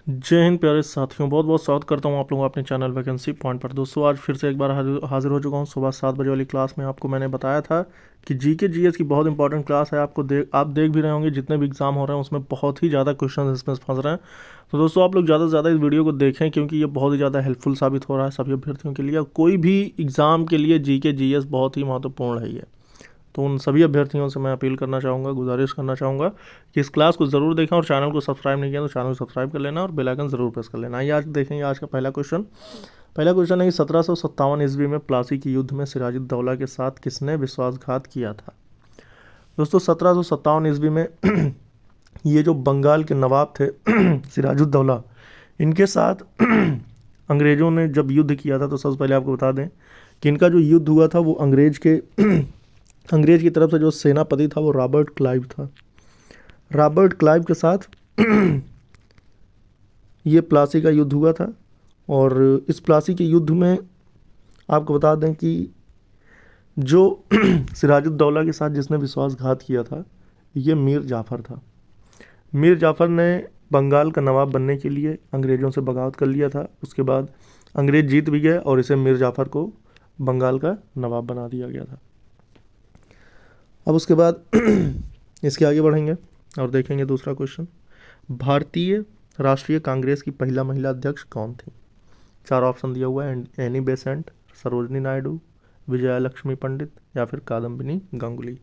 जय हिंद प्यारे साथियों, बहुत बहुत स्वागत करता हूं आप लोगों को अपने चैनल वैकेंसी पॉइंट पर। दोस्तों आज फिर से एक बार हाजिर हो चुका हूं। सुबह 7 बजे वाली क्लास में आपको मैंने बताया था कि जीके जीएस की बहुत इंपॉर्टेंट क्लास है। आप देख भी रहे होंगे, जितने भी एग्जाम हो रहे हैं उसमें बहुत ही ज़्यादा क्वेश्चन इसमें फंस रहे हैं। तो दोस्तों आप लोग ज़्यादा से ज़्यादा इस वीडियो को देखें, क्योंकि ये बहुत ही ज़्यादा हेल्पफुल साबित हो रहा है सभी अभ्यर्थियों के लिए। कोई भी एग्ज़ाम के लिए जीके जीएस बहुत ही महत्वपूर्ण है ये। तो उन सभी अभ्यर्थियों से मैं अपील करना चाहूँगा, गुजारिश करना चाहूँगा कि इस क्लास को ज़रूर देखें, और चैनल को सब्सक्राइब नहीं किया तो चैनल को सब्सक्राइब कर लेना और बेल आइकन ज़रूर प्रेस कर लेना। आइए आज देखेंगे आज का पहला क्वेश्चन। पहला क्वेश्चन है कि 1757 ईस्वी में प्लासी के युद्ध में सिराजुद्दौला के साथ किसने विश्वासघात किया था। दोस्तों 1757 ईस्वी में ये जो बंगाल के नवाब थे सिराजुद्दौला, इनके साथ अंग्रेज़ों ने जब युद्ध किया था, तो सबसे पहले आपको बता दें कि इनका जो युद्ध हुआ था वो अंग्रेज की तरफ से जो सेनापति था वो रॉबर्ट क्लाइव था। रॉबर्ट क्लाइव के साथ ये प्लासी का युद्ध हुआ था। और इस प्लासी के युद्ध में आपको बता दें कि जो सिराजुद्दौला के साथ जिसने विश्वासघात किया था, ये मीर जाफ़र था। मीर जाफ़र ने बंगाल का नवाब बनने के लिए अंग्रेज़ों से बगावत कर लिया था। उसके बाद अंग्रेज़ जीत भी गए और इसे मीर जाफ़र को बंगाल का नवाब बना दिया गया था। अब उसके बाद इसके आगे बढ़ेंगे और देखेंगे दूसरा क्वेश्चन। भारतीय राष्ट्रीय कांग्रेस की पहला महिला अध्यक्ष कौन थी। 4 ऑप्शन दिया हुआ है, एनी बेसेंट, सरोजनी नायडू, विजया लक्ष्मी पंडित या फिर कादम्बिनी गांगुली।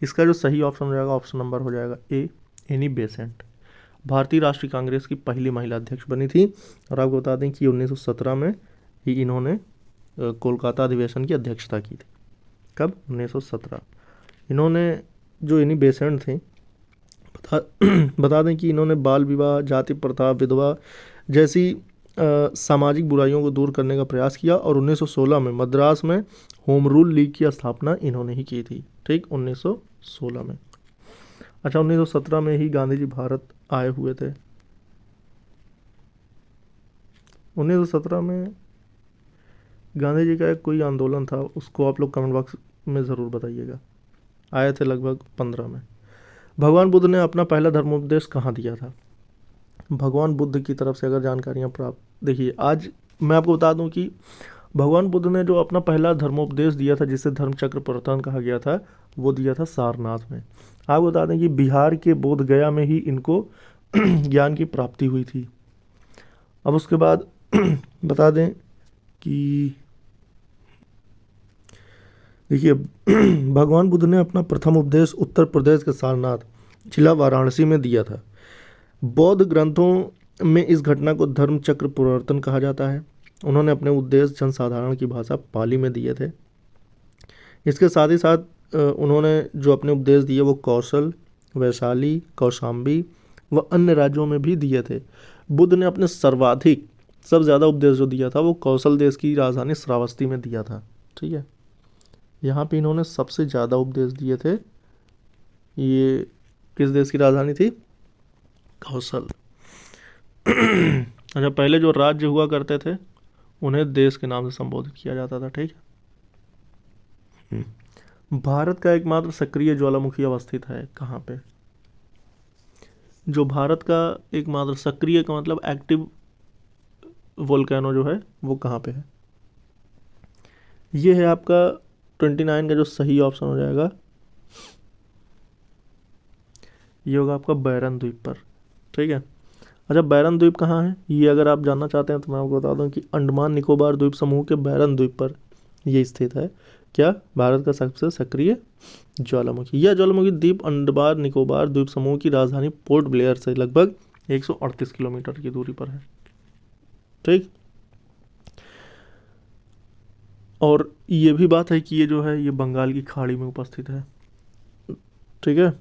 इसका जो सही ऑप्शन हो जाएगा, ऑप्शन नंबर हो जाएगा ए, एनी बेसेंट। भारतीय राष्ट्रीय कांग्रेस की पहली महिला अध्यक्ष बनी थी। और आपको बता दें कि 1917 में ही इन्होंने कोलकाता अधिवेशन की अध्यक्षता की थी। कब? 1917। इन्होंने जो एनी बेसेंट थे, बता दें कि इन्होंने बाल विवाह, जाति प्रथा, विधवा जैसी सामाजिक बुराइयों को दूर करने का प्रयास किया। और 1916 में मद्रास में होम रूल लीग की स्थापना इन्होंने ही की थी। ठीक, 1916 में। अच्छा, 1917 में ही गांधी जी भारत आए हुए थे। 1917 में गांधी जी का एक कोई आंदोलन था, उसको आप लोग कमेंट बॉक्स में ज़रूर बताइएगा। आए थे लगभग 15 में। भगवान बुद्ध ने अपना पहला धर्मोपदेश कहाँ दिया था। भगवान बुद्ध की तरफ से अगर जानकारियाँ प्राप्त, देखिए आज मैं आपको बता दूं कि भगवान बुद्ध ने जो अपना पहला धर्मोपदेश दिया था, जिसे धर्म चक्र प्रवर्तन कहा गया था, वो दिया था सारनाथ में। आपको बता दें कि बिहार के बोध गया में ही इनको ज्ञान की प्राप्ति हुई थी। अब उसके बाद बता दें कि देखिए भगवान बुद्ध ने अपना प्रथम उपदेश उत्तर प्रदेश के सारनाथ जिला वाराणसी में दिया था। बौद्ध ग्रंथों में इस घटना को धर्म चक्र प्रवर्तन कहा जाता है। उन्होंने अपने उद्देश्य जनसाधारण की भाषा पाली में दिए थे। इसके साथ ही साथ उन्होंने जो अपने उपदेश दिए वो कौशल, वैशाली, कौशाम्बी व अन्य राज्यों में भी दिए थे। बुद्ध ने अपने सर्वाधिक सबसे ज़्यादा उपदेश जो दिया था वो कौशल देश की राजधानी श्रावस्ती में दिया था। ठीक है, यहाँ पे इन्होंने सबसे ज़्यादा उपदेश दिए थे। ये किस देश की राजधानी थी? कौशल। अच्छा, पहले जो राज्य हुआ करते थे उन्हें देश के नाम से संबोधित किया जाता था। ठीक है। भारत का एकमात्र सक्रिय ज्वालामुखी अवस्थित है कहाँ पे? जो भारत का एकमात्र सक्रिय का मतलब एक्टिव वोल्केनो जो है वो कहाँ पे है? ये है आपका 29 का जो सही ऑप्शन हो जाएगा, ये होगा आपका बैरन द्वीप पर। ठीक है। अच्छा, बैरन द्वीप कहाँ है ये अगर आप जानना चाहते हैं तो मैं आपको बता दूं कि अंडमान निकोबार द्वीप समूह के बैरन द्वीप पर ये स्थित है। क्या? भारत का सबसे सक्रिय ज्वालामुखी। यह ज्वालामुखी द्वीप अंडमान निकोबार द्वीप समूह की राजधानी पोर्ट ब्लेयर से लगभग 138 किलोमीटर की दूरी पर है। ठीक। और ये भी बात है कि ये जो है ये बंगाल की खाड़ी में उपस्थित है। ठीक है।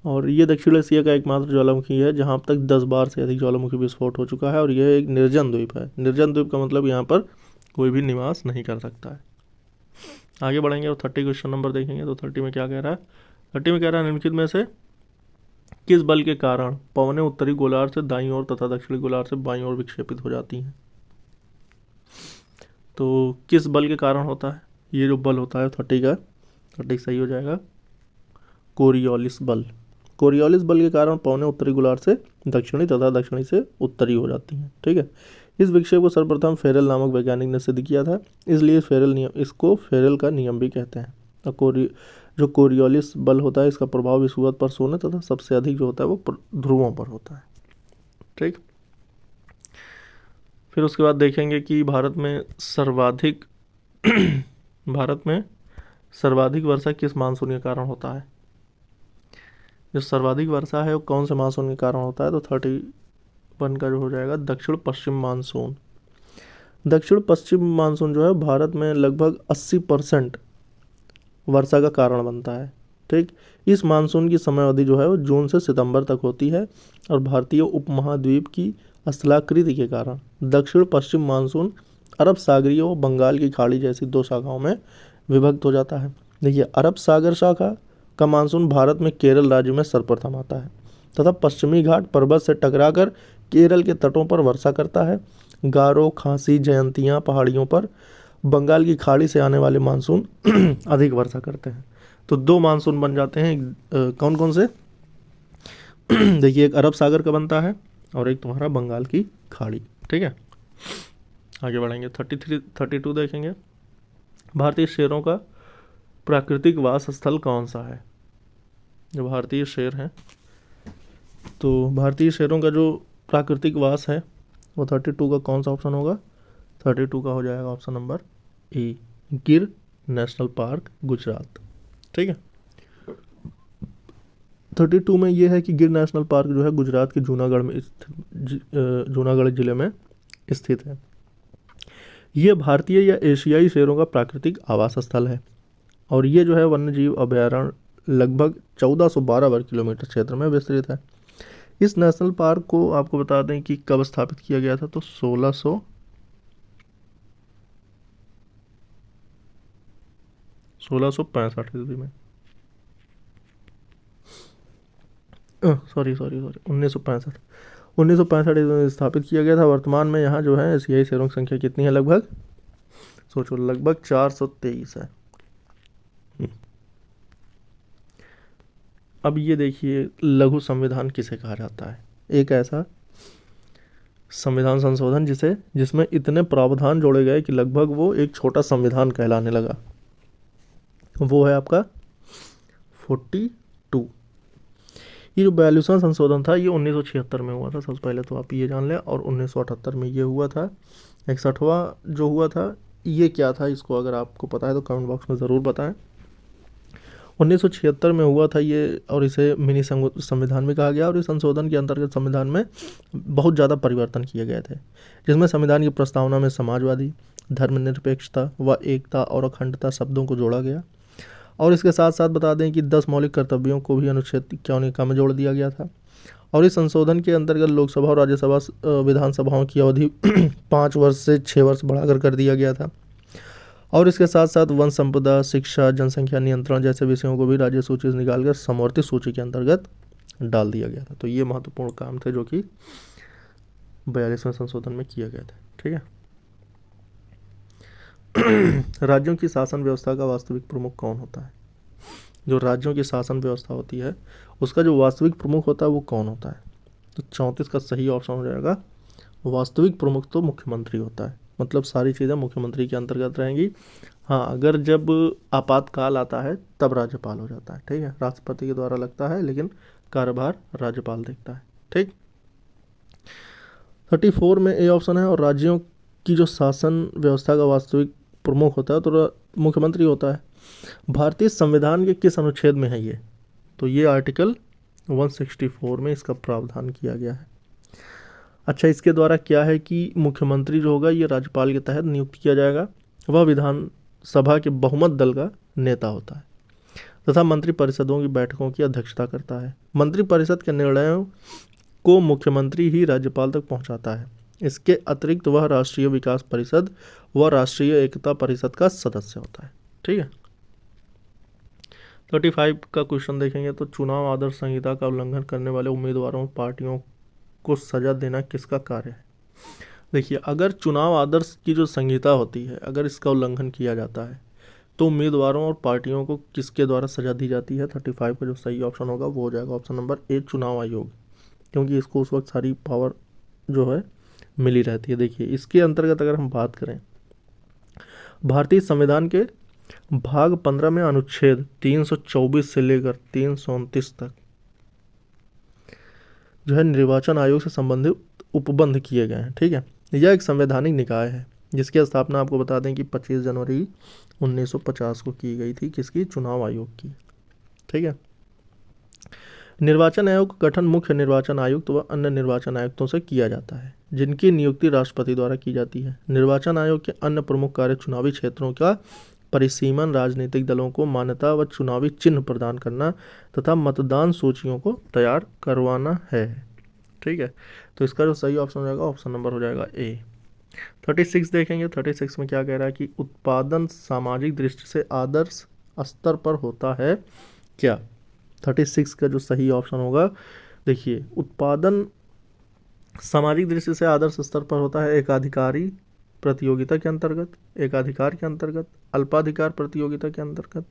और ये दक्षिण एशिया का एकमात्र ज्वालामुखी है जहाँ अब तक 10 बार से अधिक ज्वालामुखी विस्फोट हो चुका है। और यह एक निर्जन द्वीप है। निर्जन द्वीप का मतलब यहाँ पर कोई भी निवास नहीं कर सकता है। आगे बढ़ेंगे और 30 क्वेश्चन नंबर देखेंगे तो 30 में क्या कह रहा है। 30 में कह रहा है निम्नलिखित में से किस बल के कारण पवनें उत्तरी गोलार्ध से दाईं ओर तथा दक्षिणी गोलार्ध से बाईं ओर विक्षेपित हो जाती हैं। तो किस बल के कारण होता है ये जो बल होता है 30 का? 30 सही हो जाएगा कोरियोलिस बल। कोरियोलिस बल के कारण पवनें उत्तरी गोलार्ध से दक्षिणी तथा दक्षिणी से उत्तरी हो जाती हैं। ठीक है, इस विक्षेप को सर्वप्रथम फेरेल नामक वैज्ञानिक ने सिद्ध किया था, इसलिए फेरेल नियम, इसको फेरेल का नियम भी कहते हैं। और जो कोरियोलिस बल होता है इसका प्रभाव विषुवत पर सोने तथा सबसे अधिक जो होता है वो ध्रुवों पर होता है। ठीक, फिर उसके बाद देखेंगे कि भारत में सर्वाधिक वर्षा किस मानसून के कारण होता है। जो सर्वाधिक वर्षा है वो कौन से मानसून के कारण होता है, तो 31 का जो हो जाएगा दक्षिण पश्चिम मानसून। दक्षिण पश्चिम मानसून जो है भारत में लगभग 80% वर्षा का कारण बनता है। ठीक, इस मानसून की समय अवधि जो है वो जून से सितंबर तक होती है और भारतीय उपमहाद्वीप की स्थलाकृति के कारण दक्षिण पश्चिम मानसून अरब सागरीय व बंगाल की खाड़ी जैसी दो शाखाओं में विभक्त हो जाता है। देखिए, अरब सागर शाखा का मानसून भारत में केरल राज्य में सर्वप्रथम आता है तथा पश्चिमी घाट पर्वत से टकराकर केरल के तटों पर वर्षा करता है। गारो, खासी, जयंतिया पहाड़ियों पर बंगाल की खाड़ी से आने वाले मानसून अधिक वर्षा करते हैं। तो दो मानसून बन जाते हैं, कौन कौन से? देखिए, एक अरब सागर का बनता है और एक तुम्हारा बंगाल की खाड़ी। ठीक है, आगे बढ़ेंगे। 32 देखेंगे, भारतीय शेरों का प्राकृतिक वास स्थल कौन सा है। जो भारतीय शेर हैं, तो भारतीय शेरों का जो प्राकृतिक वास है वो 32 का कौन सा ऑप्शन होगा? 32 का हो जाएगा ऑप्शन नंबर ए, गिर नेशनल पार्क, गुजरात। ठीक है, 32 में ये है कि गिर नेशनल पार्क जो है गुजरात के जूनागढ़ जिले में स्थित है। ये भारतीय या एशियाई शेरों का प्राकृतिक आवास स्थल है और ये जो है वन्यजीव अभयारण्य लगभग 1412 वर्ग किलोमीटर क्षेत्र में विस्तृत है। इस नेशनल पार्क को आपको बता दें कि कब स्थापित किया गया था, तो 1665 ईस्वी में, सॉरी 1965 ईस्वी में स्थापित किया गया था। वर्तमान में यहाँ जो है एशियाई शेरों की संख्या कितनी है? लगभग सोचो, लगभग 423 है। अब ये देखिए, लघु संविधान किसे कहा जाता है? एक ऐसा संविधान संशोधन जिसमें इतने प्रावधान जोड़े गए कि लगभग वो एक छोटा संविधान कहलाने लगा, वो है आपका 42। ये जो 42वां संशोधन था ये 1976 में हुआ था, सबसे पहले तो आप ये जान लें, और 1978 में ये हुआ था। 61वां जो हुआ था ये क्या था, इसको अगर आपको पता है तो कमेंट बॉक्स में ज़रूर बताएं। 1976 में हुआ था ये, और इसे मिनी संविधान भी कहा गया। और इस संशोधन के अंतर्गत संविधान में बहुत ज़्यादा परिवर्तन किए गए थे, जिसमें संविधान की प्रस्तावना में समाजवादी, धर्मनिरपेक्षता व एकता और अखंडता शब्दों को जोड़ा गया। और इसके साथ साथ बता दें कि 10 मौलिक कर्तव्यों को भी अनुच्छेद 51 में जोड़ दिया गया था। और इस संशोधन के अंतर्गत लोकसभा और राज्यसभा विधानसभाओं की अवधि 5 वर्ष से 6 वर्ष बढ़ाकर कर दिया गया था। और इसके साथ साथ वन संपदा, शिक्षा, जनसंख्या नियंत्रण जैसे विषयों को भी राज्य सूची से निकालकर समवर्ती सूची के अंतर्गत डाल दिया गया था। तो ये महत्वपूर्ण काम थे जो कि 42वें संशोधन में किए गए थे। ठीक है, राज्यों की शासन व्यवस्था का वास्तविक प्रमुख कौन होता है? जो राज्यों की शासन व्यवस्था होती है उसका जो वास्तविक प्रमुख होता है वो कौन होता है? तो 34 का सही ऑप्शन हो जाएगा, वास्तविक प्रमुख तो मुख्यमंत्री होता है। मतलब सारी चीज़ें मुख्यमंत्री के अंतर्गत रहेंगी। हाँ, अगर जब आपातकाल आता है तब राज्यपाल हो जाता है। ठीक है, राष्ट्रपति के द्वारा लगता है लेकिन कार्यभार राज्यपाल देखता है। ठीक, 34 में ए ऑप्शन है। और राज्यों की जो शासन व्यवस्था का वास्तविक प्रमुख होता है तो मुख्यमंत्री होता है। भारतीय संविधान के किस अनुच्छेद में है ये? तो ये आर्टिकल 164 में इसका प्रावधान किया गया है। अच्छा, इसके द्वारा क्या है कि मुख्यमंत्री जो होगा ये राज्यपाल के तहत नियुक्त किया जाएगा। वह विधानसभा के बहुमत दल का नेता होता है तथा मंत्रिपरिषदों की बैठकों की अध्यक्षता करता है। मंत्रिपरिषद के निर्णयों को मुख्यमंत्री ही राज्यपाल तक पहुंचाता है। इसके अतिरिक्त वह राष्ट्रीय विकास परिषद व राष्ट्रीय एकता परिषद का सदस्य होता है। ठीक है, 35 का क्वेश्चन देखेंगे तो चुनाव आदर्श संहिता का उल्लंघन करने वाले उम्मीदवारों पार्टियों को सजा देना किसका कार्य है? देखिए, अगर चुनाव आदर्श की जो संहिता होती है अगर इसका उल्लंघन किया जाता है तो उम्मीदवारों और पार्टियों को किसके द्वारा सजा दी जाती है? 35 का जो सही ऑप्शन होगा वो हो जाएगा ऑप्शन नंबर ए, चुनाव आयोग, क्योंकि इसको उस वक्त सारी पावर जो है मिली रहती है। देखिए इसके अंतर्गत अगर हम बात करें, भारतीय संविधान के भाग 15 में अनुच्छेद 324 से लेकर 329 तक जो है निर्वाचन आयोग से संबंधित उपबंध किए गए हैं। ठीक है, यह एक संवैधानिक निकाय है जिसकी स्थापना आपको बता दें कि 25 जनवरी 1950 को की गई थी। किसकी? चुनाव आयोग की। ठीक है, निर्वाचन आयोग का गठन मुख्य निर्वाचन आयुक्त व अन्य निर्वाचन आयुक्तों से किया जाता है, जिनकी नियुक्ति राष्ट्रपति द्वारा की जाती है। निर्वाचन आयोग के अन्य प्रमुख कार्य चुनावी क्षेत्रों का परिसीमन, राजनीतिक दलों को मान्यता व चुनावी चिन्ह प्रदान करना तथा मतदान सूचियों को तैयार करवाना है। ठीक है, तो इसका जो सही ऑप्शन हो जाएगा ऑप्शन नंबर हो जाएगा ए। 36 देखेंगे, 36 में क्या कह रहा है कि उत्पादन सामाजिक दृष्टि से आदर्श स्तर पर होता है क्या? 36 का जो सही ऑप्शन होगा, देखिए उत्पादन सामाजिक दृष्टि से आदर्श स्तर पर होता है एकाधिकारी प्रतियोगिता के अंतर्गत, एकाधिकार के अंतर्गत, अल्पाधिकार प्रतियोगिता के अंतर्गत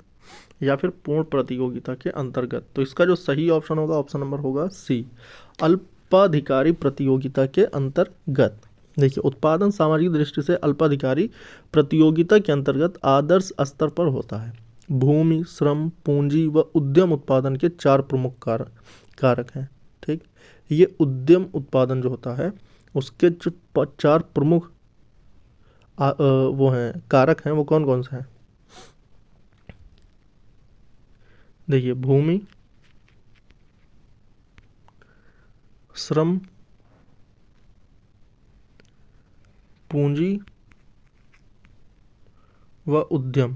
या फिर पूर्ण प्रतियोगिता के अंतर्गत। तो इसका जो सही ऑप्शन होगा ऑप्शन नंबर होगा सी, अल्पाधिकारी प्रतियोगिता के अंतर्गत। देखिए उत्पादन सामाजिक दृष्टि से अल्पाधिकारी प्रतियोगिता के अंतर्गत आदर्श स्तर पर होता है। भूमि, श्रम, पूंजी व उद्यम उत्पादन के 4 प्रमुख कारक हैं। ठीक, ये उद्यम उत्पादन जो होता है उसके जो 4 प्रमुख वो हैं कारक हैं, वो कौन कौन से हैं? देखिए भूमि, श्रम, पूंजी व उद्यम।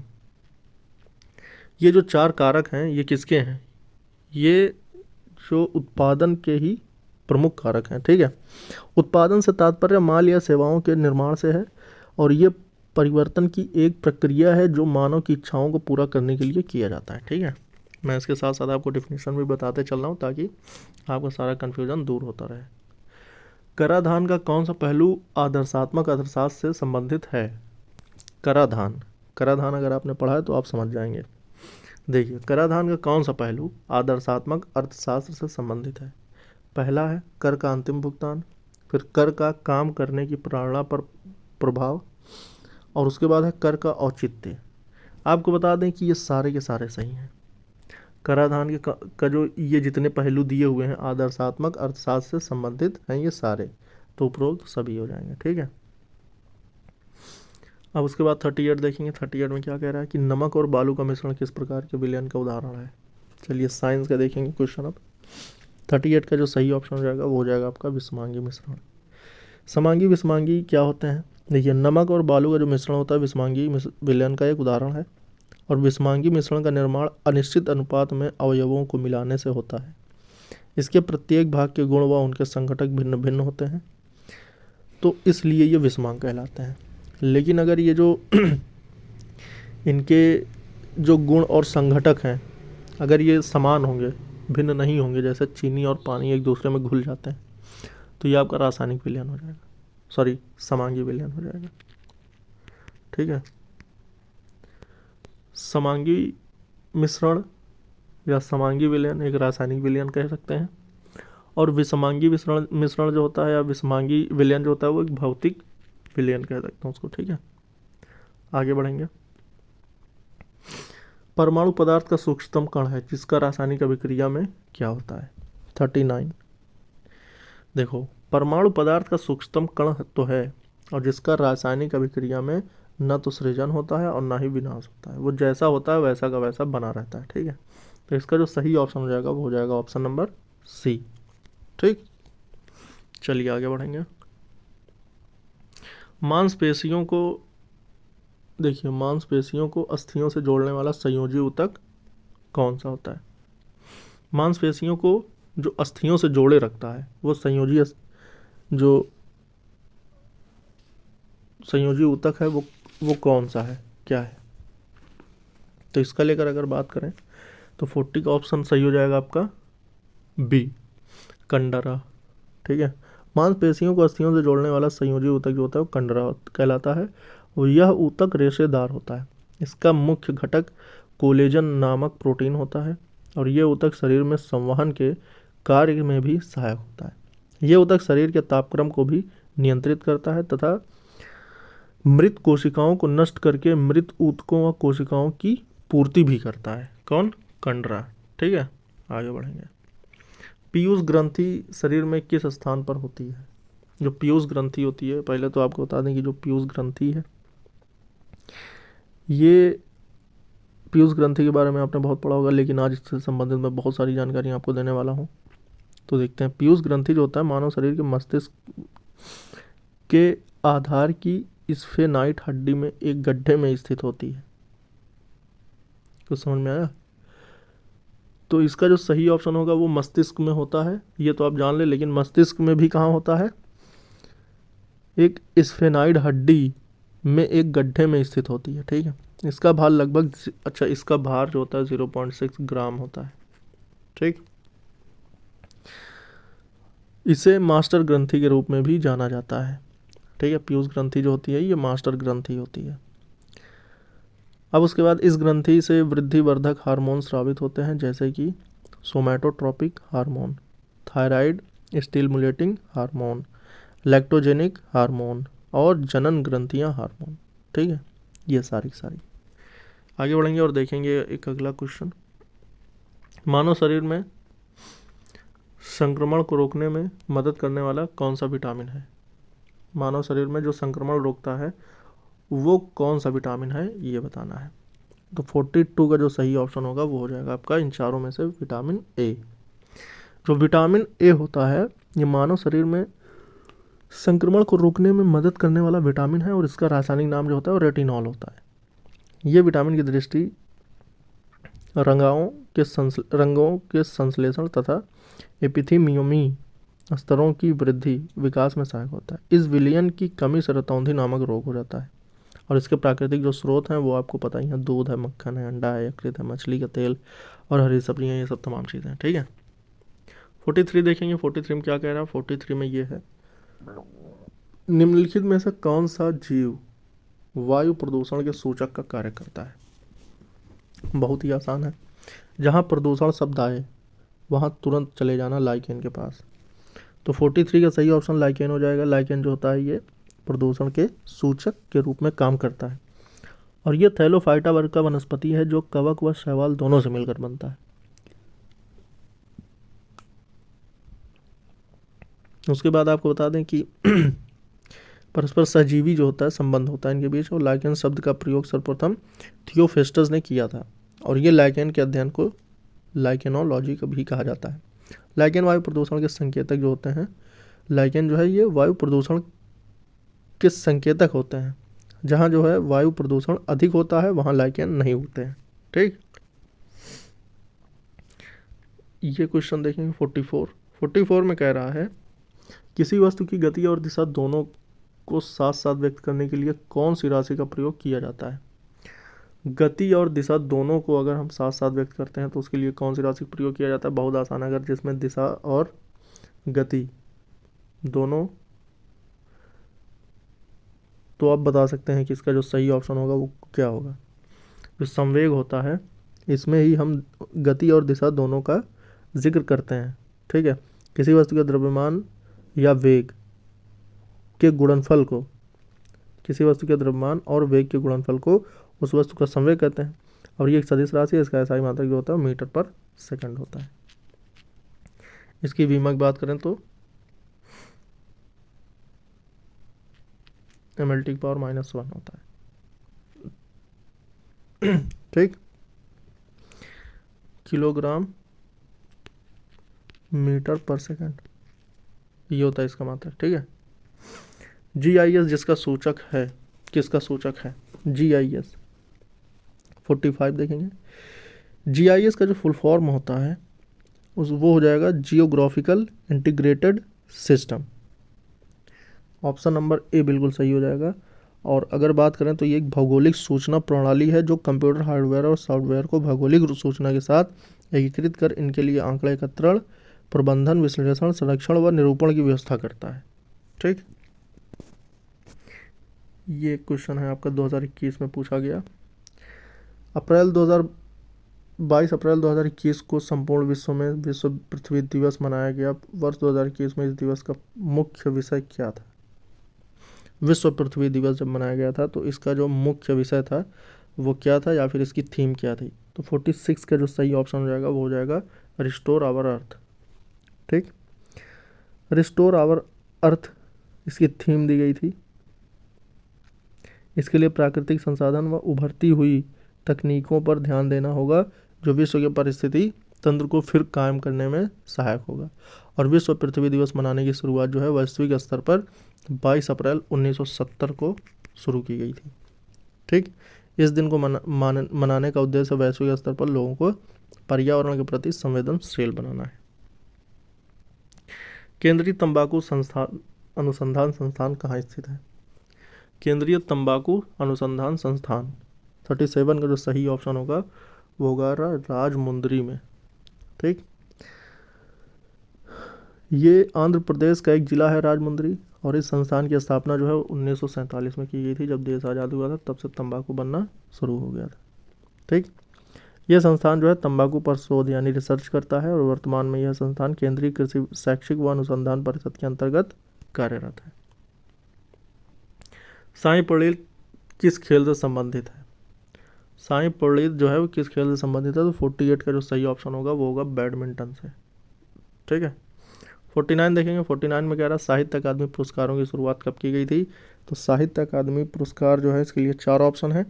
ये जो 4 कारक हैं ये किसके हैं? ये जो उत्पादन के ही प्रमुख कारक हैं। ठीक है, उत्पादन से तात्पर्य माल या सेवाओं के निर्माण से है और ये परिवर्तन की एक प्रक्रिया है जो मानव की इच्छाओं को पूरा करने के लिए किया जाता है। ठीक है, मैं इसके साथ साथ आपको डेफिनेशन भी बताते चल रहा हूँ ताकि आपका सारा कन्फ्यूजन दूर होता रहे। कराधान का कौन सा पहलू आदर्शात्मक अर्थशास्त्र से संबंधित है? कराधान, कराधान अगर आपने पढ़ा है तो आप समझ जाएंगे। देखिए कराधान का कौन सा पहलू आदर्शात्मक अर्थशास्त्र से संबंधित है? पहला है कर का अंतिम भुगतान, फिर कर का काम करने की प्रेरणा पर प्रभाव, और उसके बाद है कर का औचित्य। आपको बता दें कि ये सारे के सारे सही हैं। कराधान के का जो ये जितने पहलू दिए हुए हैं आदर्शात्मक अर्थशास्त्र से संबंधित हैं ये सारे, तो उपरोक्त सभी हो जाएंगे। ठीक है, अब उसके बाद 38 देखेंगे। 38 में क्या कह रहा है कि नमक और बालू का मिश्रण किस प्रकार के विलयन का उदाहरण है? चलिए साइंस का देखेंगे क्वेश्चन। अब 38 का जो सही ऑप्शन हो जाएगा वो हो जाएगा आपका विषमांगी मिश्रण। समांगी विषमांगी क्या होते हैं? देखिए नमक और बालू का जो मिश्रण होता है विषमांगी विलयन का एक उदाहरण है, और विषमांगी मिश्रण का निर्माण अनिश्चित अनुपात में अवयवों को मिलाने से होता है। इसके प्रत्येक भाग के गुण व उनके संघटक भिन्न भिन्न होते हैं, तो इसलिए ये विषमांग कहलाते हैं। लेकिन अगर ये जो इनके जो गुण और संघटक हैं अगर ये समान होंगे, भिन्न नहीं होंगे, जैसे चीनी और पानी एक दूसरे में घुल जाते हैं, तो ये आपका रासायनिक विलयन हो जाएगा, सॉरी समांगी विलयन हो जाएगा। ठीक है, समांगी मिश्रण या समांगी विलयन एक रासायनिक विलयन कह सकते हैं, और विषमांगी मिश्रण जो होता है या विषमांगी विलयन जो होता है वो एक भौतिक विलयन कह सकते हैं उसको। ठीक है, आगे बढ़ेंगे। परमाणु पदार्थ का सूक्ष्मतम कण है जिसका रासायनिक अभिक्रिया में क्या होता है? 39। देखो परमाणु पदार्थ का सूक्ष्मतम कण तो है और जिसका रासायनिक अभिक्रिया में न तो सृजन होता है और ना ही विनाश होता है, वो जैसा होता है वैसा का वैसा बना रहता है। ठीक है, तो इसका जो सही ऑप्शन हो जाएगा वो हो जाएगा ऑप्शन नंबर सी। ठीक, चलिए आगे बढ़ेंगे। मांसपेशियों को देखिए, मांसपेशियों को अस्थियों से जोड़ने वाला संयोजी ऊतक कौन सा होता है? मांसपेशियों को जो अस्थियों से जोड़े रखता है वो जो संयोजी ऊतक है वो कौन सा है, क्या है? तो इसका लेकर अगर बात करें तो 40 का ऑप्शन सही हो जाएगा आपका बी, कंडरा। ठीक है, मांसपेशियों को अस्थियों से जोड़ने वाला संयोजी ऊतक जो होता है वो कंडरा कहलाता है, और यह ऊतक रेशेदार होता है इसका मुख्य घटक कोलेजन नामक प्रोटीन होता है और ये ऊतक शरीर में संवहन के कार्य में भी सहायक होता है। ये ऊतक शरीर के तापक्रम को भी नियंत्रित करता है तथा मृत कोशिकाओं को नष्ट करके मृत ऊतकों व कोशिकाओं की पूर्ति भी करता है। कौन? कंडरा। ठीक है, आगे बढ़ेंगे। पीयूष ग्रंथि शरीर में किस स्थान पर होती है? जो पीयूष ग्रंथि होती है, पहले तो आपको बता दें कि जो पीयूष ग्रंथि है, ये पीयूष ग्रंथि के बारे में आपने बहुत पढ़ा होगा, लेकिन आज इससे संबंधित मैं बहुत सारी जानकारी आपको देने वाला हूँ। तो देखते हैं। पीयूष ग्रंथि जो होता है मानव शरीर के मस्तिष्क के आधार की स्फेनाइट हड्डी में एक गड्ढे में स्थित होती है। तो समझ में आया? तो इसका जो सही ऑप्शन होगा वो मस्तिष्क में होता है, ये तो आप जान ले। लेकिन मस्तिष्क में भी कहाँ होता है? एक स्फेनाइड हड्डी में एक गड्ढे में स्थित होती है। ठीक है, इसका भार लगभग इसका भार जो होता है 0.6 ग्राम होता है। ठीक, इसे मास्टर ग्रंथि के रूप में भी जाना जाता है। ठीक है, पीयूष ग्रंथि जो होती है ये मास्टर ग्रंथि होती है। अब उसके बाद इस ग्रंथि से वृद्धिवर्धक हार्मोन स्रावित होते हैं, जैसे कि somatotropic hormone, thyroid stimulating hormone, lactogenic hormone और जनन ग्रंथियां हार्मोन। ठीक है, ये सारी आगे बढ़ेंगे और देखेंगे एक अगला क्वेश्चन। मानव शरीर में संक्रमण को रोकने में मदद करने वाला कौन सा विटामिन है? मानव शरीर में जो संक्रमण रोकता है वो कौन सा विटामिन है, ये बताना है। तो 42 का जो सही ऑप्शन होगा वो हो जाएगा आपका इन चारों में से विटामिन ए। जो विटामिन ए होता है ये मानव शरीर में संक्रमण को रोकने में मदद करने वाला विटामिन है और इसका रासायनिक नाम जो होता है वो रेटिनॉल होता है। ये विटामिन की दृष्टि रंगों के संश्लेषण तथा एपिथीमियोमी स्तरों की वृद्धि विकास में सहायक होता है। इस विलयन की कमी से रतौंधी नामक रोग हो जाता है और इसके प्राकृतिक जो स्रोत हैं वो आपको पता ही है, दूध है, मक्खन है, अंडा है, यकृत है, मछली का तेल और हरी सब्जियां, ये सब तमाम चीज़ें हैं। ठीक है, 43 देखेंगे। 43 में क्या कह रहा है? 43 में ये है, निम्नलिखित में से कौन सा जीव वायु प्रदूषण के सूचक का कार्य करता है? बहुत ही आसान है, जहाँ प्रदूषण शब्द आए वहाँ तुरंत चले जाना लाइकेन के पास। तो 43 का सही ऑप्शन लाइकेन हो जाएगा। लाइकेन जो होता है ये प्रदूषण के सूचक के रूप में काम करता है और ये थैलोफाइटा वर्ग का वनस्पति है जो कवक व शैवाल दोनों से मिलकर बनता है। उसके बाद आपको बता दें कि परस्पर सहजीवी जो होता है संबंध होता है इनके बीच, और लाइकेन शब्द का प्रयोग सर्वप्रथम थियोफेस्टस ने किया था और ये लाइकेन के अध्ययन को लाइकेनोलॉजी भी कहा जाता है। लाइकेन वायु प्रदूषण के संकेतक जो होते हैं, लाइकेन जो है ये वायु प्रदूषण के संकेतक होते हैं। जहाँ जो है वायु प्रदूषण अधिक होता है वहाँ लाइकेन नहीं होते हैं। ठीक, ये क्वेश्चन देखेंगे 44 में कह रहा है किसी वस्तु की गति और दिशा दोनों को साथ साथ व्यक्त करने के लिए कौन सी राशि का प्रयोग किया जाता है? गति और दिशा दोनों को अगर हम साथ साथ व्यक्त करते हैं तो उसके लिए कौन सी राशि का प्रयोग किया जाता है? बहुत आसान है, अगर जिसमें दिशा और गति दोनों, तो आप बता सकते हैं कि इसका जो सही ऑप्शन होगा वो क्या होगा। जो संवेग होता है इसमें ही हम गति और दिशा दोनों का जिक्र करते हैं। ठीक है, किसी वस्तु के द्रव्यमान या वेग के गुणनफल को, किसी वस्तु के द्रव्यमान और वेग के गुणनफल को उस वस्तु का संवेग कहते हैं और ये एक सदिश राशि है। इसका एसआई मात्रक जो होता है मीटर पर सेकंड होता है। इसकी विमा की बात करें तो ml की पावर -1 होता है। ठीक, किलोग्राम मीटर पर सेकंड ये होता है इसका मात्रक। ठीक है, GIS जिसका सूचक है, किसका सूचक है? GIS 45 देखेंगे। GIS का जो फुल फॉर्म होता है वो हो जाएगा geographical integrated system. Option number A बिल्कुल सही हो जाएगा। और अगर बात करें तो ये एक भौगोलिक सूचना प्रणाली है जो कंप्यूटर हार्डवेयर और सॉफ्टवेयर को भौगोलिक सूचना के साथ एकीकृत कर इनके लिए आंकड़ा एकत्रण, प्रबंधन, विश्लेषण, संरक्षण व निरूपण की व्यवस्था करता है। ठीक, ये क्वेश्चन है आपका 2021 में पूछा गया। अप्रैल 2021 को संपूर्ण विश्व में विश्व पृथ्वी दिवस मनाया गया। वर्ष 2021 में इस दिवस का मुख्य विषय क्या था? विश्व पृथ्वी दिवस जब मनाया गया था तो इसका जो मुख्य विषय था वो क्या था, या फिर इसकी थीम क्या थी? तो 46 का जो सही ऑप्शन हो जाएगा वो हो जाएगा रिस्टोर आवर अर्थ। ठीक, रिस्टोर आवर अर्थ इसकी थीम दी गई थी। इसके लिए प्राकृतिक संसाधन व उभरती हुई तकनीकों पर ध्यान देना होगा जो विश्व के पारिस्थितिकी तंत्र को फिर कायम करने में सहायक होगा। और विश्व पृथ्वी दिवस मनाने की शुरुआत जो है वैश्विक स्तर पर 22 अप्रैल 1970 को शुरू की गई थी। ठीक, इस दिन को मनाने का उद्देश्य वैश्विक स्तर पर लोगों को पर्यावरण के प्रति संवेदनशील बनाना है। केंद्रीय तंबाकू अनुसंधान संस्थान कहाँ स्थित है? केंद्रीय तंबाकू अनुसंधान संस्थान 37 का जो सही ऑप्शन होगा वो होगा राजमुंदरी में। ठीक, ये आंध्र प्रदेश का एक जिला है राजमुंदरी, और इस संस्थान की स्थापना जो है 1947 में की गई थी। जब देश आज़ाद हुआ था तब से तंबाकू बनना शुरू हो गया था। ठीक, यह संस्थान जो है तंबाकू पर शोध यानी रिसर्च करता है, और वर्तमान में यह संस्थान केंद्रीय कृषि शैक्षिक व अनुसंधान परिषद के अंतर्गत कार्यरत है। साई पड़ील किस खेल से संबंधित है? साई पड़ील जो है वो किस खेल से संबंधित है? तो 48 का जो सही ऑप्शन होगा वो होगा बैडमिंटन से। ठीक है, 49 देखेंगे। 49 में कह रहा साहित्य अकादमी पुरस्कारों की शुरुआत कब की गई थी? तो साहित्य अकादमी पुरस्कार जो है इसके लिए 4 ऑप्शन है,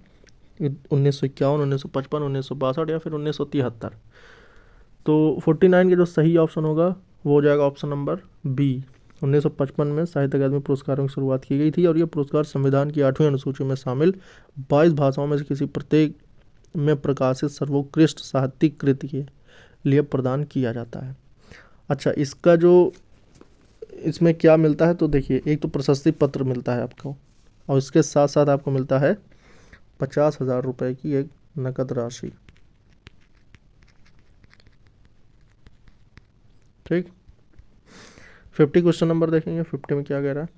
1951, 1955, 1962 या फिर 1973। तो 49 के जो सही ऑप्शन होगा वो हो जाएगा ऑप्शन नंबर बी। 1955 में साहित्य अकादमी पुरस्कारों की शुरुआत की गई थी, और ये पुरस्कार संविधान की 8वीं अनुसूची में शामिल 22 भाषाओं में से किसी प्रत्येक में प्रकाशित सर्वोत्कृष्ट साहित्यिक कृति के लिए प्रदान किया जाता है। अच्छा, इसका जो इसमें क्या मिलता है? तो देखिए, एक तो प्रशस्ति पत्र मिलता है आपको, और इसके साथ साथ आपको मिलता है 50,000 रुपये की एक नकद राशि। ठीक, 50 क्वेश्चन नंबर देखेंगे। 50 में क्या कह रहा है?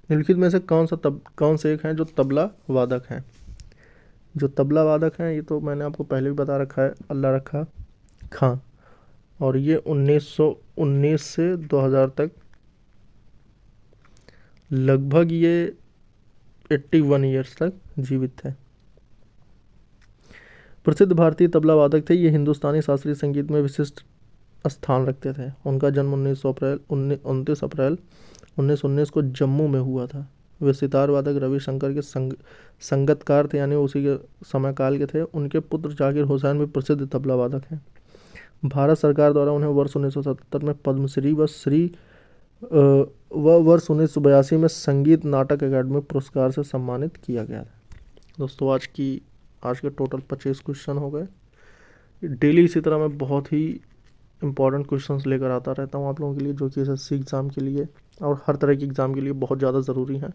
निम्नलिखित में से कौन से एक हैं जो तबला वादक हैं? जो तबला वादक हैं ये तो मैंने आपको पहले भी बता रखा है, अल्लाह रखा खां, और ये 1919 से 2000 तक लगभग ये 81 ईयर्स तक जीवित थे। प्रसिद्ध भारतीय तबला वादक थे। ये हिंदुस्तानी शास्त्रीय संगीत में विशिष्ट स्थान रखते थे। उनका जन्म 29 अप्रैल 1919 को जम्मू में हुआ था। वे सितार वादक रविशंकर के संगतकार थे, यानी उसी के समय काल के थे। उनके पुत्र जाकिर हुसैन भी प्रसिद्ध तबला वादक हैं। भारत सरकार द्वारा उन्हें वर्ष 1977 में पद्मश्री व वर्ष 1982 में संगीत नाटक अकादमी पुरस्कार से सम्मानित किया गया था। दोस्तों, आज के टोटल 25 क्वेश्चन हो गए। डेली इसी तरह मैं बहुत ही इंपॉर्टेंट क्वेश्चंस लेकर आता रहता हूँ आप लोगों के लिए, जो कि एसएससी एग्ज़ाम के लिए और हर तरह की एग्ज़ाम के लिए बहुत ज़्यादा ज़रूरी है।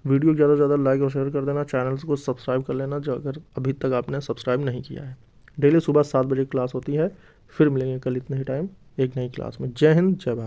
वीडियो को ज़्यादा से ज़्यादा लाइक और शेयर कर देना, चैनल्स को सब्सक्राइब कर लेना जो अगर अभी तक आपने सब्सक्राइब नहीं किया है। डेली सुबह 7 बजे क्लास होती है। फिर मिलेंगे कल इतने ही टाइम एक नई क्लास में। जय हिंद, जय भारत।